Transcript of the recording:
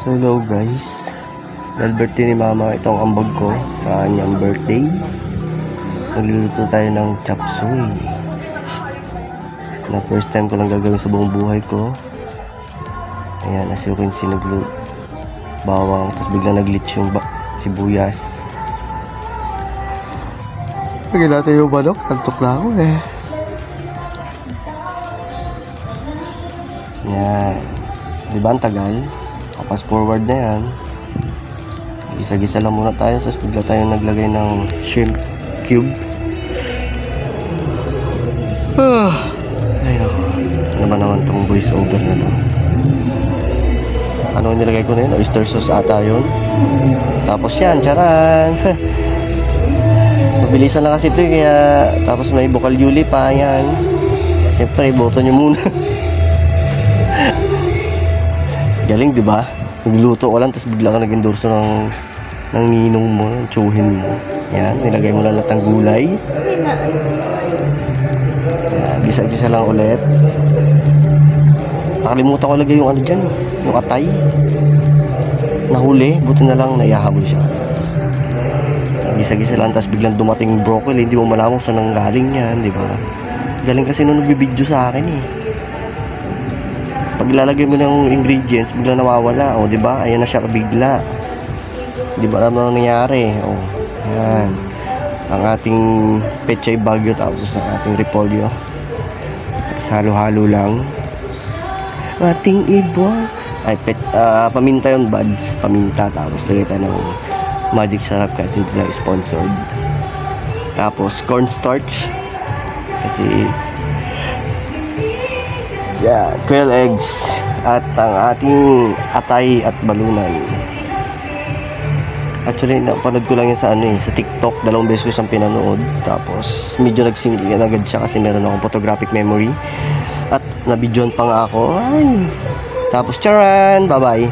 So hello guys, dahil birthday ni mama itong ambag ko sa kanyang birthday, magluluto tayo ng chop suey na first time ko lang gagawin sa buong buhay ko. Ayan, as you can see, bawang, tapos biglang nag-glitch yung sibuyas. Lagyan natin yung manok, antok na ako eh. Yan, diba ang tagal? Fast forward na yan. Gisa-gisa lang muna tayo, tapos bigla tayo naglagay ng shrimp cube. Ay nako, ano ba naman tong voice over na to? Ano nilagay ko na yun? Oyster sauce ata yun. Tapos yan, charan. Mabilisan lang kasi ito, kaya tapos may bukal yuli pa. Yan, siyempre iboto nyo muna. Galing, di ba? Nagluto ko lang, tapos bigla ka nag-endorso ng ninong mo, ng tsuhin mo. Yan, nilagay mo lang lahat ng gulay. Yan, gisa-gisa lang ulit. Nakalimutan ko lagay yung ano dyan, yung atay. Nahuli, buti na lang naihahabol siya. Gisa-gisa lang, tapos biglang dumating yung broccoli, hindi mo malaman kung saan ang galing yan, di ba? Galing kasi nung nagbibideo sa akin eh. Pag ilalagay mo ng ingredients, bigla nawawala. O, di ba? Ayan na siya bigla. Di ba alam na nangyari? O, ayan. Ang ating pechay bagyo, tapos ang ating repolyo. Tapos halo-halo lang. Ating ibon. Ay, paminta yun, buds. Paminta. Tapos lagay tayo ng magic sarap kahit hindi tayo sponsored. Tapos cornstarch. Kasi yeah, quail eggs at ang ating atay at balunan. Actually, napanood ko lang yan sa sa TikTok. 2 beses ko siyang pinanood. Tapos medyo nagsingin agad siya kasi meron akong photographic memory. At nabidyoan pa nga ako. Ay. Tapos charan, bye-bye.